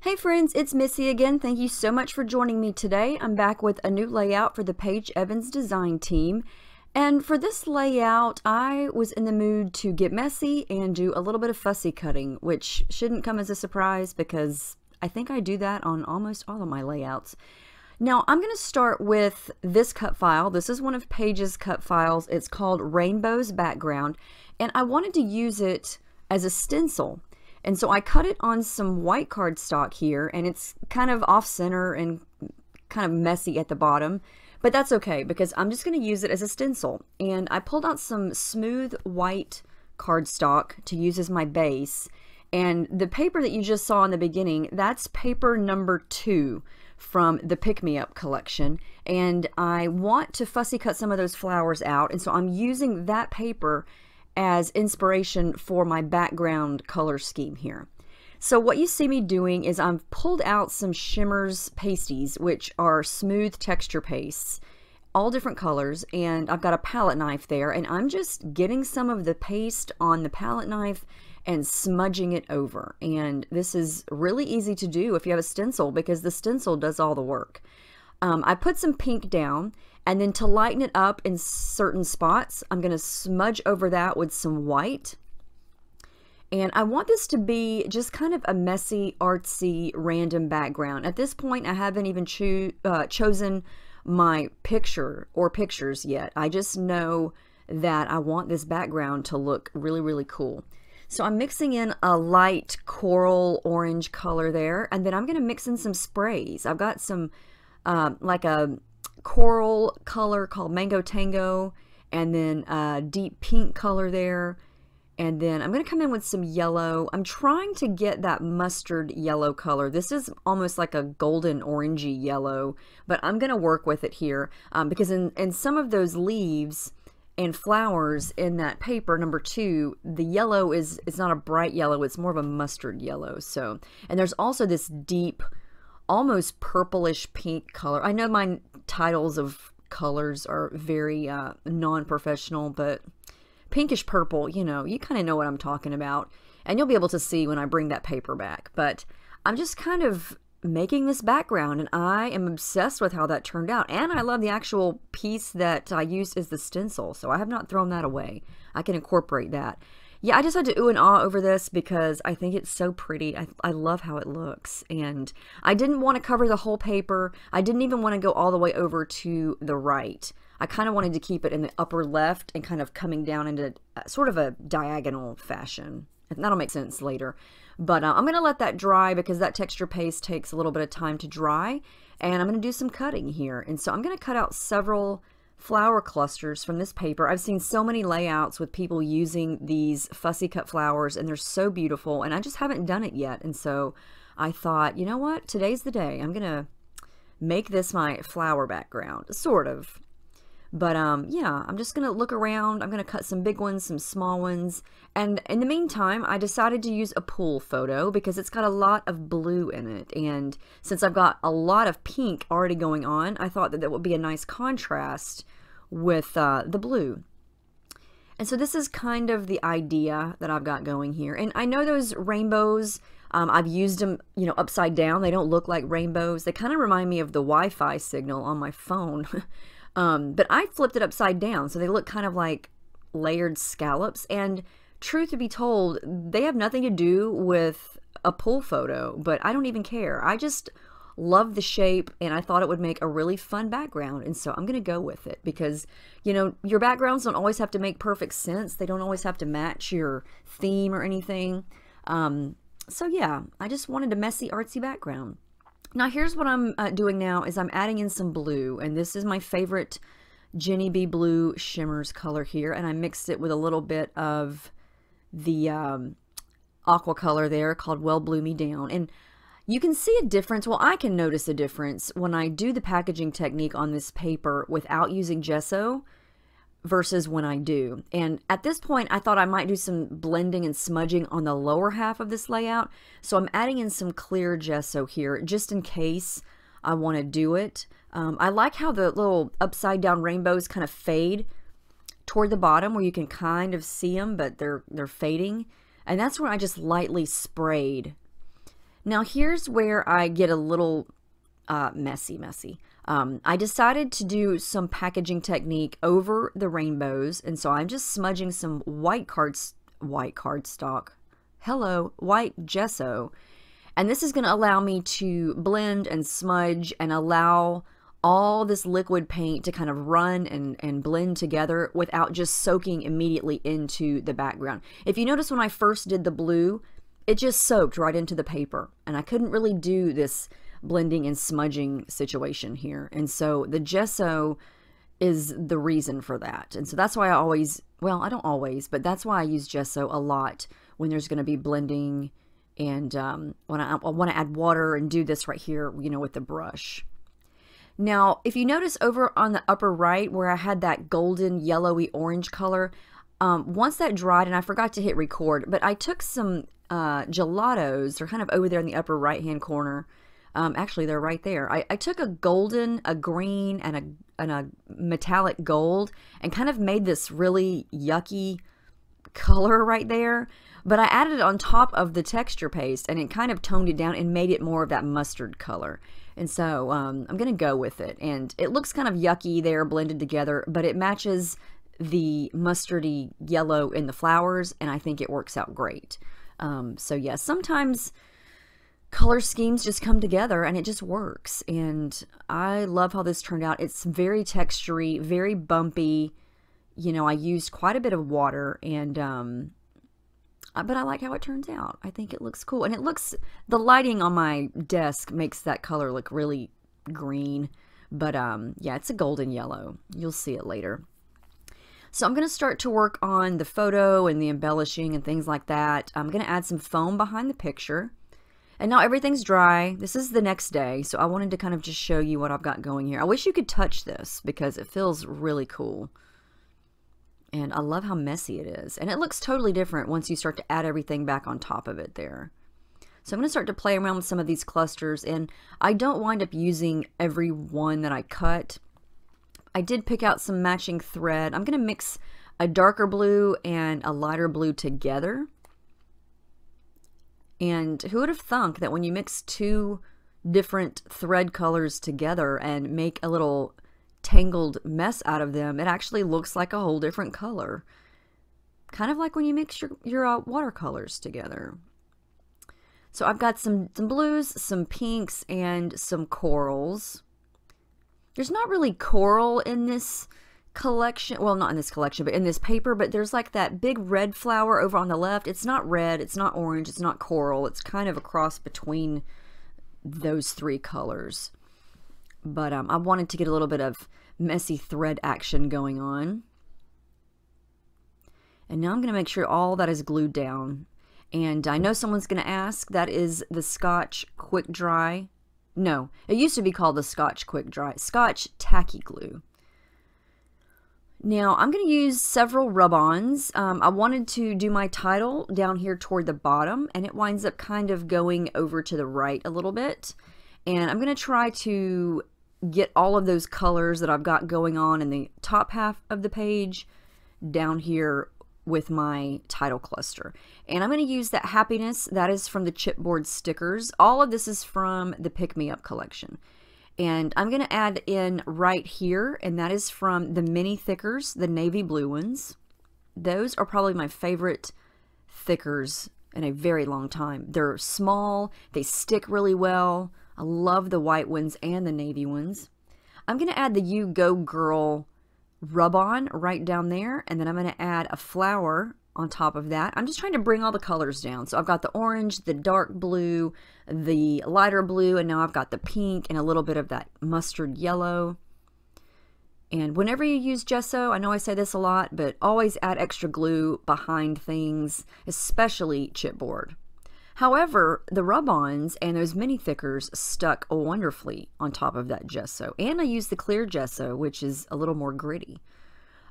Hey friends, it's Missy again. Thank you so much for joining me today. I'm back with a new layout for the Paige Evans design team. And for this layout, I was in the mood to get messy and do a little bit of fussy cutting, which shouldn't come as a surprise because I think I do that on almost all of my layouts. Now I'm going to start with this cut file. This is one of Paige's cut files. It's called Rainbows Background, and I wanted to use it as a stencil. And so I cut it on some white cardstock here, and it's kind of off center and kind of messy at the bottom, but that's okay because I'm just going to use it as a stencil. And I pulled out some smooth white cardstock to use as my base. And the paper that you just saw in the beginning, that's paper number 2 from the Pick Me Up collection. And I want to fussy cut some of those flowers out, and so I'm using that paper as inspiration for my background color scheme here. So what you see me doing is I've pulled out some Shimmers pasties, which are smooth texture pastes, all different colors, and I've got a palette knife there, and I'm just getting some of the paste on the palette knife and smudging it over. And this is really easy to do if you have a stencil because the stencil does all the work. I put some pink down, and then to lighten it up in certain spots, I'm going to smudge over that with some white. And I want this to be just kind of a messy, artsy, random background. At this point, I haven't even chosen my picture or pictures yet. I just know that I want this background to look really, really cool. So I'm mixing in a light coral orange color there, and then I'm going to mix in some sprays. I've got some like a coral color called Mango Tango, and then a deep pink color there, and then I'm going to come in with some yellow. I'm trying to get that mustard yellow color. This is almost like a golden orangey yellow, but I'm going to work with it here because in some of those leaves and flowers in that paper number 2, the yellow is not a bright yellow, it's more of a mustard yellow. So, and there's also this deep almost purplish pink color. I know my titles of colors are very non-professional, but pinkish purple, you know, you kind of know what I'm talking about, and you'll be able to see when I bring that paper back. But I'm just kind of making this background, and I am obsessed with how that turned out, and I love the actual piece that I used as the stencil, so I have not thrown that away. I can incorporate that. Yeah, I just had to ooh and ah over this because I think it's so pretty. I love how it looks, and I didn't want to cover the whole paper. I didn't even want to go all the way over to the right. I kind of wanted to keep it in the upper left and kind of coming down into sort of a diagonal fashion. And that'll make sense later. But I'm going to let that dry because that texture paste takes a little bit of time to dry, and I'm going to do some cutting here. And so I'm going to cut out several flower clusters from this paper. I've seen so many layouts with people using these fussy cut flowers, and they're so beautiful, and I just haven't done it yet. And so I thought, you know what, today's the day. I'm gonna make this my flower background, sort of. But yeah, I'm just gonna look around. I'm gonna cut some big ones, some small ones, and in the meantime I decided to use a pool photo because it's got a lot of blue in it, and since I've got a lot of pink already going on, I thought that that would be a nice contrast with the blue. And so this is kind of the idea that I've got going here. And I know those rainbows, I've used them, you know, upside down. They don't look like rainbows. They kind of remind me of the Wi-Fi signal on my phone. But I flipped it upside down, so they look kind of like layered scallops. And truth to be told, they have nothing to do with a pool photo, but I don't even care. I just love the shape, and I thought it would make a really fun background, and so I'm going to go with it because, you know, your backgrounds don't always have to make perfect sense. They don't always have to match your theme or anything. So yeah, I just wanted a messy, artsy background. Now here's what I'm doing now is I'm adding in some blue, and this is my favorite Jenny B Blue Shimmers color here, and I mixed it with a little bit of the aqua color there called Well Blue Me Down. And you can see a difference, well, I can notice a difference when I do the packaging technique on this paper without using gesso versus when I do. And at this point, I thought I might do some blending and smudging on the lower half of this layout. So I'm adding in some clear gesso here, just in case I want to do it. I like how the little upside down rainbows kind of fade toward the bottom where you can kind of see them, but they're fading. And that's where I just lightly sprayed. Now here's where I get a little messy. I decided to do some packaging technique over the rainbows, and so I'm just smudging some white cardstock. Hello, white gesso. And this is going to allow me to blend and smudge and allow all this liquid paint to kind of run and blend together without just soaking immediately into the background. If you notice when I first did the blue, it just soaked right into the paper, and I couldn't really do this blending and smudging situation here. And so the gesso is the reason for that. And so that's why I always, well, I don't always, but that's why I use gesso a lot when there's going to be blending and when I want to add water and do this right here, you know, with the brush. Now, if you notice over on the upper right where I had that golden yellowy orange color, once that dried, and I forgot to hit record, but I took some gelatos. They're kind of over there in the upper right hand corner. Actually, they're right there. I took a golden, a green, and a metallic gold and kind of made this really yucky color right there. But I added it on top of the texture paste, and it kind of toned it down and made it more of that mustard color. And so I'm going to go with it. And it looks kind of yucky there blended together, but it matches the mustardy yellow in the flowers, and I think it works out great. So yeah, sometimes color schemes just come together and it just works. And I love how this turned out. It's very textury, very bumpy. You know, I used quite a bit of water, and but I like how it turns out. I think it looks cool. And it looks, the lighting on my desk makes that color look really green. But yeah, it's a golden yellow. You'll see it later. So I'm going to start to work on the photo and the embellishing and things like that. I'm going to add some foam behind the picture. And now everything's dry. This is the next day, so I wanted to kind of just show you what I've got going here. I wish you could touch this because it feels really cool. And I love how messy it is. And it looks totally different once you start to add everything back on top of it there. So I'm going to start to play around with some of these clusters, and I don't wind up using every one that I cut. I did pick out some matching thread. I'm going to mix a darker blue and a lighter blue together. And who would have thunk that when you mix two different thread colors together and make a little tangled mess out of them, it actually looks like a whole different color. Kind of like when you mix your watercolors together. So I've got some blues, some pinks, and some corals. There's not really coral in this collection. Well, not in this collection, but in this paper. But there's like that big red flower over on the left. It's not red, it's not orange, it's not coral. It's kind of a cross between those three colors. But I wanted to get a little bit of messy thread action going on. And now I'm going to make sure all that is glued down. And I know someone's going to ask, that is the Scotch Quick Dry. No, it used to be called the Scotch Quick Dry. Scotch Tacky Glue. Now, I'm going to use several rub-ons. I wanted to do my title down here toward the bottom, and it winds up kind of going over to the right a little bit. And I'm going to try to get all of those colors that I've got going on in the top half of the page down here with my title cluster. And I'm going to use that happiness. That is from the chipboard stickers. All of this is from the Pick Me Up collection. And I'm going to add in right here, and that is from the mini thickers, the navy blue ones. Those are probably my favorite thickers in a very long time. They're small, they stick really well. I love the white ones and the navy ones. I'm going to add the You Go Girl rub-on right down there, and then I'm going to add a flower on top of that. I'm just trying to bring all the colors down. So I've got the orange, the dark blue, the lighter blue, and now I've got the pink and a little bit of that mustard yellow. And whenever you use gesso, I know I say this a lot, but always add extra glue behind things, especially chipboard. However, the rub-ons and those mini thickers stuck wonderfully on top of that gesso. And I used the clear gesso, which is a little more gritty.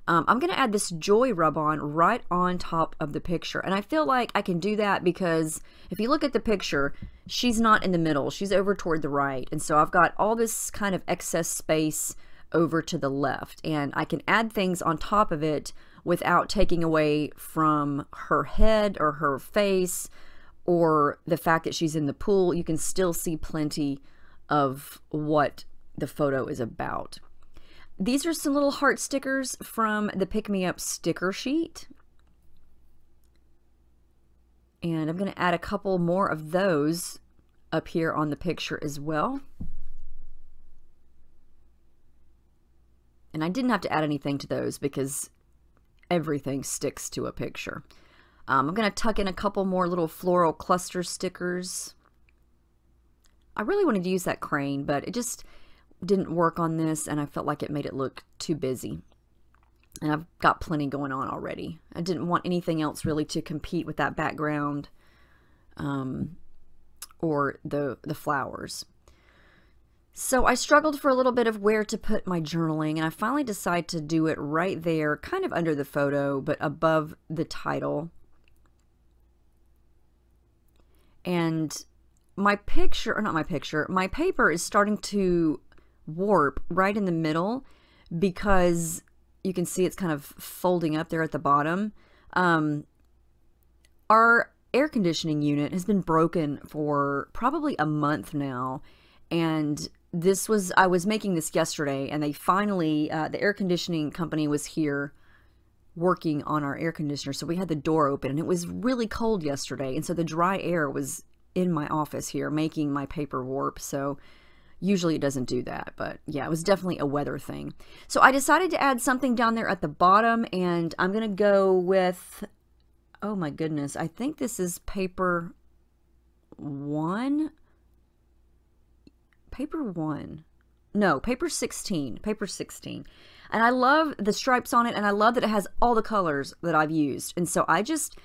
I'm going to add this Joy rub-on right on top of the picture. And I feel like I can do that because if you look at the picture, she's not in the middle. She's over toward the right. And so I've got all this kind of excess space over to the left. And I can add things on top of it without taking away from her head or her face or the fact that she's in the pool, you can still see plenty of what the photo is about. These are some little heart stickers from the Pick Me Up sticker sheet. And I'm going to add a couple more of those up here on the picture as well. And I didn't have to add anything to those because everything sticks to a picture. I'm going to tuck in a couple more little floral cluster stickers. I really wanted to use that crane, but it just didn't work on this, and I felt like it made it look too busy. And I've got plenty going on already. I didn't want anything else really to compete with that background or the flowers. So I struggled for a little bit of where to put my journaling, and I finally decided to do it right there, kind of under the photo, but above the title. And my picture, or not my picture, my paper is starting to warp right in the middle because you can see it's kind of folding up there at the bottom. Our air conditioning unit has been broken for probably a month now, and I was making this yesterday, and they finally, the air conditioning company was here working on our air conditioner, so we had the door open, and it was really cold yesterday, and so the dry air was in my office here making my paper warp. So usually it doesn't do that, but yeah, it was definitely a weather thing. So I decided to add something down there at the bottom, and I'm gonna go with, oh my goodness, I think this is paper 1. Paper 1. No, paper 16. Paper 16. And I love the stripes on it, and I love that it has all the colors that I've used. And so I just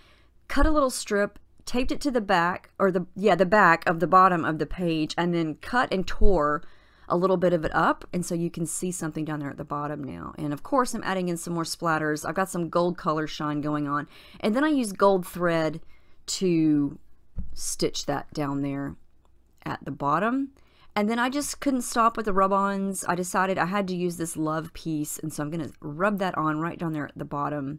cut a little strip, taped it to the back, or the back of the bottom of the page, and then cut and tore a little bit of it up, and so you can see something down there at the bottom now. And of course I'm adding in some more splatters. I've got some gold color shine going on, and then I use gold thread to stitch that down there at the bottom. And then I just couldn't stop with the rub-ons. I decided I had to use this love piece, and so I'm going to rub that on right down there at the bottom.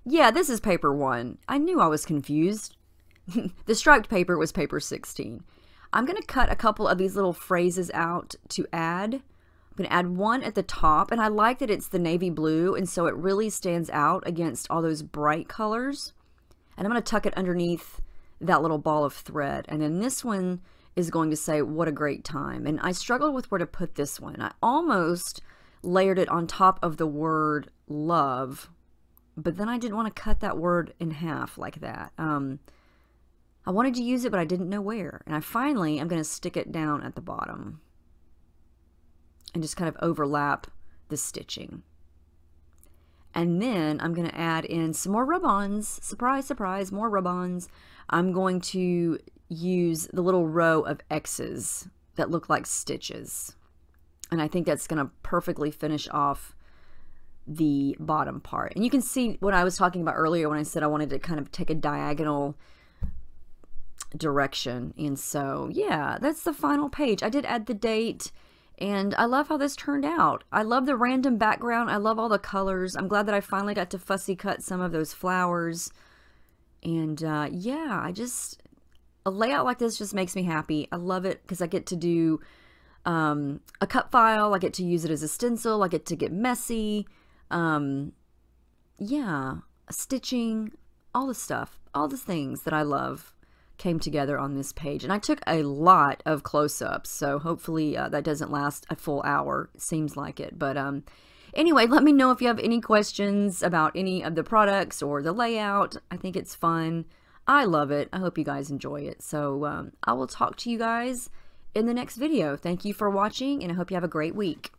Yeah, this is paper 1. I knew I was confused. The striped paper was paper 16. I'm going to cut a couple of these little phrases out to add. I'm going to add one at the top, and I like that it's the navy blue, and so it really stands out against all those bright colors. And I'm going to tuck it underneath that little ball of thread. And then this one is going to say, what a great time. And I struggled with where to put this one. I almost layered it on top of the word love, but then I didn't want to cut that word in half like that. I wanted to use it, but I didn't know where. And I'm going to stick it down at the bottom and just kind of overlap the stitching. And then I'm going to add in some more rub-ons. Surprise, surprise, more rub-ons. I'm going to use the little row of X's that look like stitches. And I think that's going to perfectly finish off the bottom part. And you can see what I was talking about earlier when I said I wanted to kind of take a diagonal direction. And so, yeah, that's the final page. I did add the date, and I love how this turned out. I love the random background. I love all the colors. I'm glad that I finally got to fussy cut some of those flowers. And yeah, a layout like this just makes me happy. I love it because I get to do a cut file. I get to use it as a stencil. I get to get messy. Yeah, stitching, all the stuff, all the things that I love came together on this page. And I took a lot of close-ups, so hopefully that doesn't last a full hour. It seems like it. But anyway, let me know if you have any questions about any of the products or the layout. I think it's fun. I love it. I hope you guys enjoy it. So I will talk to you guys in the next video. Thank you for watching, and I hope you have a great week.